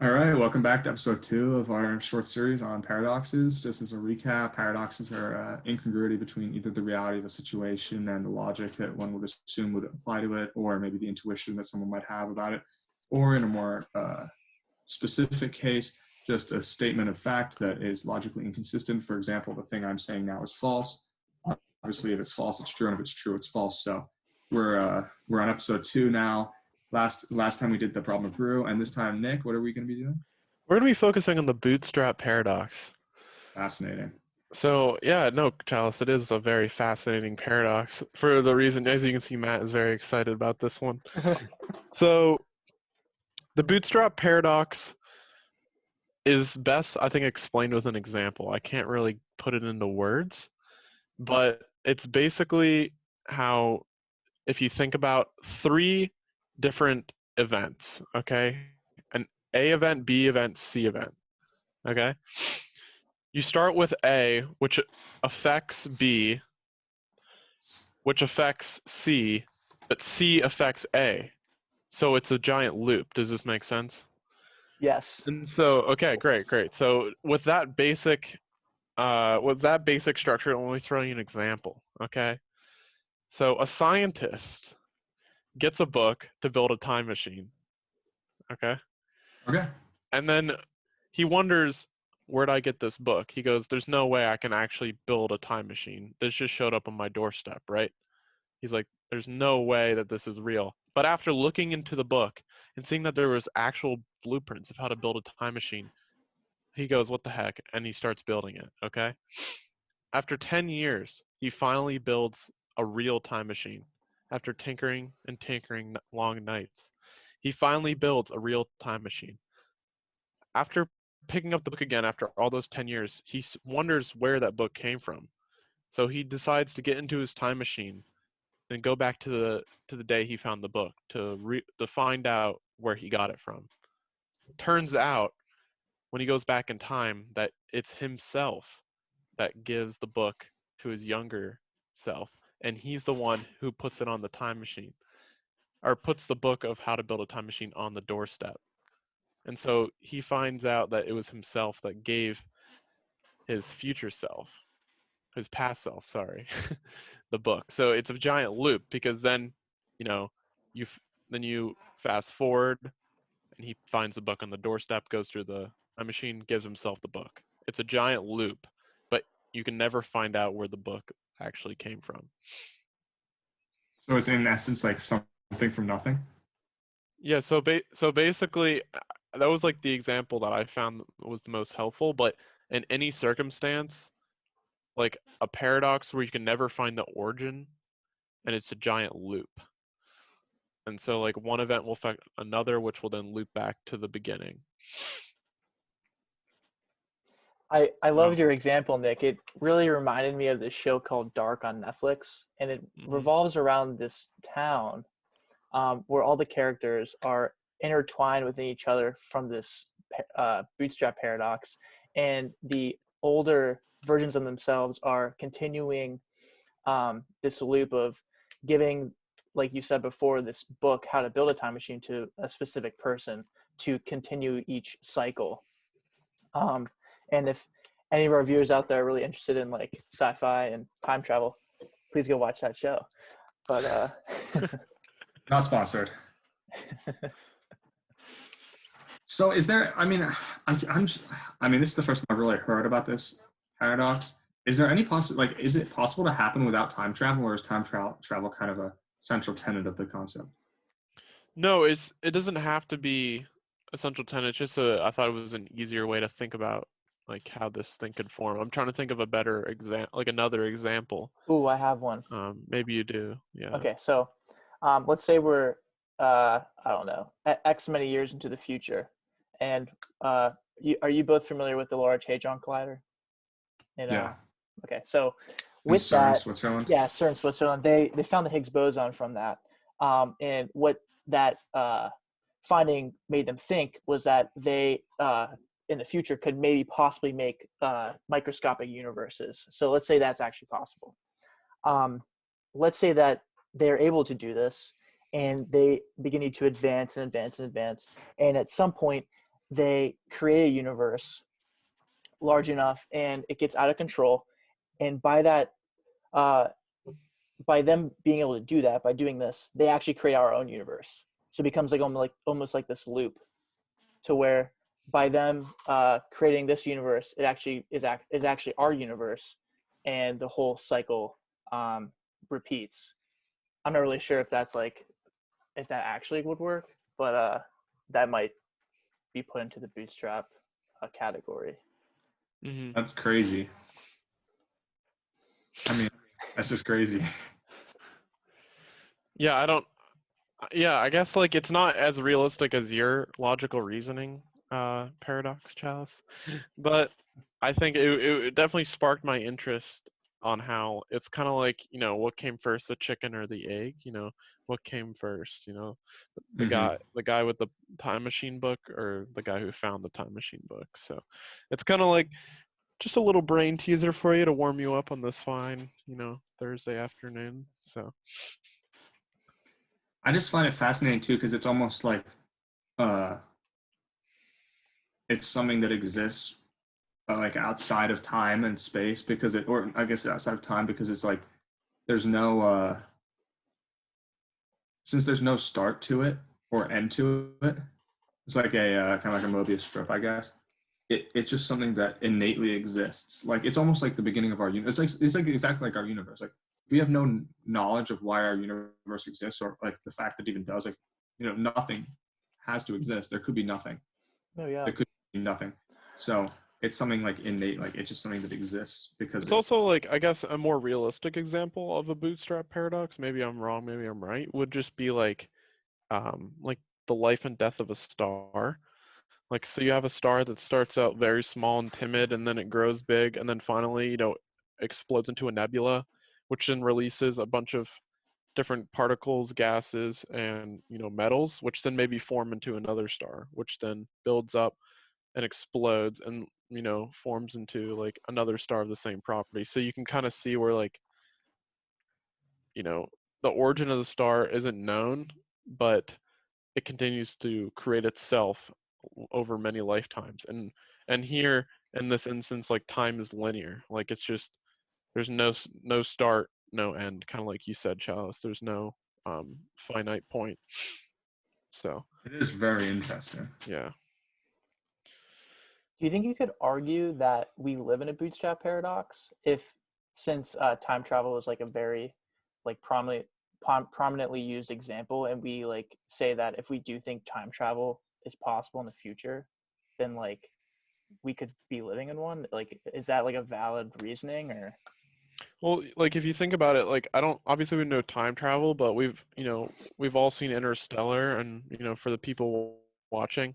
All right, welcome back to episode 2 of our short series on paradoxes. Just as a recap, paradoxes are incongruity between either the reality of a situation and the logic that one would assume would apply to it, or maybe the intuition that someone might have about it, or in a more specific case, just a statement of fact that is logically inconsistent. For example, the thing I'm saying now is false. Obviously, if it's false, it's true, and if it's true, it's false. So we're on episode 2 now. Last time we did the problem of brew, and this time, Nick, what are we going to be doing? We're going to be focusing on the Bootstrap Paradox. Fascinating. So, yeah, no, Chalice, it is a very fascinating paradox for the reason, as you can see, Matt is very excited about this one. So, the Bootstrap Paradox is best, I think, explained with an example. I can't really put it into words, but it's basically how, if you think about 3 different events, okay? An A event, B event, C event, okay? You start with A, which affects B, which affects C, but C affects A. So it's a giant loop. Does this make sense? Yes. And so, okay, great. So with that basic structure, let me throw you an example, okay? So a scientist gets a book to build a time machine, okay? Okay. And then he wonders, where'd I get this book? He goes, there's no way I can actually build a time machine. This just showed up on my doorstep, right? He's like, there's no way that this is real. But after looking into the book and seeing that there was actual blueprints of how to build a time machine, he goes, what the heck? And he starts building it, okay? After 10 years, he finally builds a real time machine. After tinkering and tinkering long nights, he finally builds a real time machine. After picking up the book again after all those 10 years, he wonders where that book came from. So he decides to get into his time machine and go back to the day he found the book to find out where he got it from. Turns out, when he goes back in time, that it's himself that gives the book to his younger self, and he's the one who puts it on the time machine, or puts the book of how to build a time machine on the doorstep. And so he finds out that it was himself that gave his future self, his past self, sorry, the book. So it's a giant loop, because then, you fast forward and he finds the book on the doorstep, goes through the time machine, gives himself the book. It's a giant loop, but you can never find out where the book actually came from. So it's in essence like something from nothing? Yeah, so basically, that was like the example that I found was the most helpful, but in any circumstance, like a paradox where you can never find the origin, and it's a giant loop. And so like one event will affect another, which will then loop back to the beginning. I loved your example, Nick. It really reminded me of this show called Dark on Netflix, and it revolves around this town where all the characters are intertwined within each other from this bootstrap paradox, and the older versions of themselves are continuing this loop of giving, like you said before, this book, How to Build a Time Machine, to a specific person to continue each cycle. And if any of our viewers out there are really interested in like sci-fi and time travel, please go watch that show. But Not sponsored. So is there, I mean, this is the first time I've really heard about this paradox. Is there any is it possible to happen without time travel, or is time travel kind of a central tenet of the concept? No, it doesn't have to be a central tenet. It's just I thought it was an easier way to think about like how this thing could form. I'm trying to think of a better example, like another example. Ooh, I have one. Maybe you do. Yeah. Okay, so let's say we're I don't know, X many years into the future, and are you both familiar with the Large Hadron Collider? Yeah. Okay, so with CERN, Switzerland. Yeah, CERN, Switzerland. They found the Higgs boson from that, and what that finding made them think was that they in the future could maybe possibly make microscopic universes. So let's say that's actually possible. Let's say that they're able to do this, and they begin to advance and advance and advance, and at some point they create a universe large enough and it gets out of control. And by that, by them being able to do that, by doing this, they actually create our own universe. So it becomes like almost like this loop, to where by them creating this universe, it actually is actually our universe, and the whole cycle repeats. I'm not really sure if that's like if that actually would work, but that might be put into the Bootstrap category. Mm-hmm. That's crazy. I mean, that's just crazy. Yeah, I guess like it's not as realistic as your logical reasoning paradox, Chalice, but I think it definitely sparked my interest on how it's kind of like, what came first, the chicken or the egg? What came first? The guy with the time machine book, or the guy who found the time machine book? So it's kind of like just a little brain teaser for you to warm you up on this fine, Thursday afternoon. So I just find it fascinating too, because it's almost like it's something that exists like outside of time and space, because or I guess outside of time, because it's like there's no since there's no start to it or end to it. It's like a kind of like a Mobius strip, I guess. It's just something that innately exists. Like it's almost like the beginning of our universe. It's like exactly like our universe. Like we have no knowledge of why our universe exists, or like the fact that it even does. Like nothing has to exist. There could be nothing. Oh yeah. There could be nothing. So it's something like innate. Like it's just something that exists because it's also like, I guess, a more realistic example of a bootstrap paradox. Maybe I'm wrong, maybe I'm right. Would just be like the life and death of a star. Like, so you have a star that starts out very small and timid, and then it grows big, and then finally, explodes into a nebula, which then releases a bunch of different particles, gases, and metals, which then maybe form into another star, which then builds up and explodes and forms into like another star of the same property. So you can kind of see where like the origin of the star isn't known, but it continues to create itself over many lifetimes. And here in this instance, like time is linear. Like it's just there's no start, no end. Kind of like you said, Chalice. There's no finite point. So it is very interesting. yeah. Do you think you could argue that we live in a bootstrap paradox since time travel is like a very like prominently used example, and we like say that if we do think time travel is possible in the future, then like we could be living in one? Like, is that like a valid reasoning? Or Well, like if you think about it, like obviously we know time travel, but we've all seen Interstellar, and for the people watching,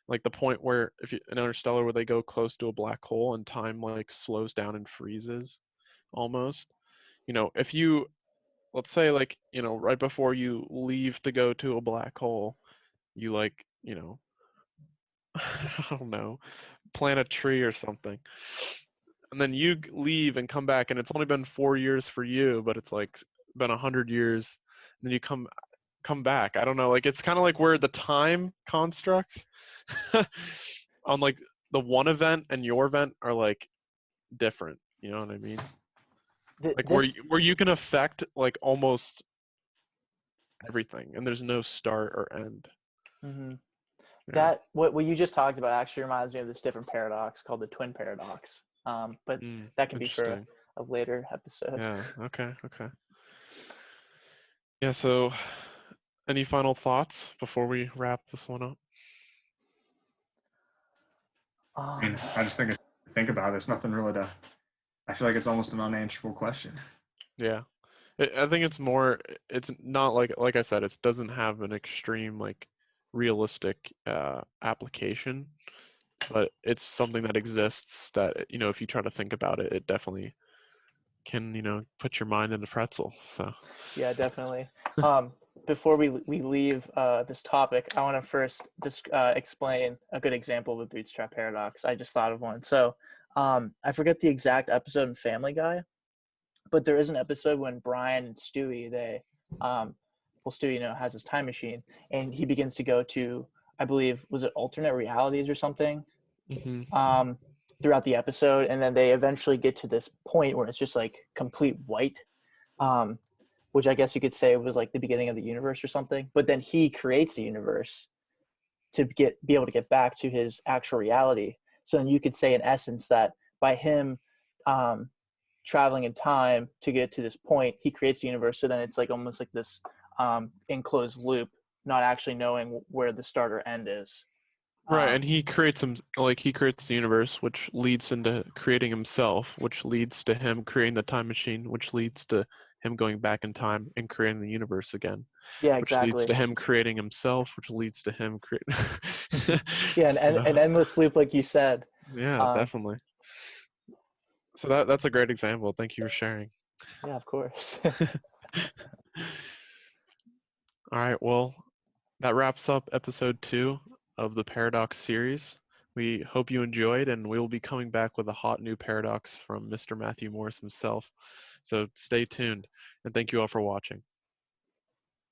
like the point where if you in Interstellar where they go close to a black hole and time like slows down and freezes almost. If you let's say like, right before you leave to go to a black hole, you like, I don't know, plant a tree or something. And then you leave and come back, and it's only been 4 years for you, but it's like been 100 years. And then you come back. I don't know. Like it's kind of like where the time constructs on like the one event and your event are like different. You know what I mean? Like where you can affect like almost everything, and there's no start or end. mm-hmm. Yeah. That what you just talked about actually reminds me of this different paradox called the twin paradox. But that can be for a later episode. Yeah. Okay. Yeah. So, any final thoughts before we wrap this one up? I mean, I just think about it. There's nothing really to. I feel like it's almost an unanswerable question. Yeah. I think it's more. It's not like I said. It doesn't have an extreme like realistic application, but it's something that exists. That if you try to think about it, it definitely can put your mind in a pretzel. So. Yeah, definitely. Before we leave this topic, I want to first just explain a good example of a bootstrap paradox. I just thought of one. So I forget the exact episode in Family Guy, but there is an episode when Brian and Stewie, Stewie, has his time machine, and he begins to go to I believe, was it alternate realities or something, Mm-hmm. throughout the episode, and then they eventually get to this point where it's just like complete white, um, which I guess you could say was like the beginning of the universe or something. But then he creates the universe to be able to get back to his actual reality. So then you could say in essence that by him um, traveling in time to get to this point, he creates the universe. So then it's like almost like this enclosed loop, not actually knowing where the start or end is. Right, and he creates he creates the universe, which leads into creating himself, which leads to him creating the time machine, which leads to him going back in time and creating the universe again, Yeah, which leads exactly. to him creating himself, which leads to him creating. Yeah, So, an endless loop, like you said. yeah, Um, definitely. So that's a great example. Thank you for sharing. yeah, of course. All right, well, that wraps up episode 2 of the Paradox series. We hope you enjoyed, and we will be coming back with a hot new paradox from Mr. Matthew Morris himself. So stay tuned, and thank you all for watching.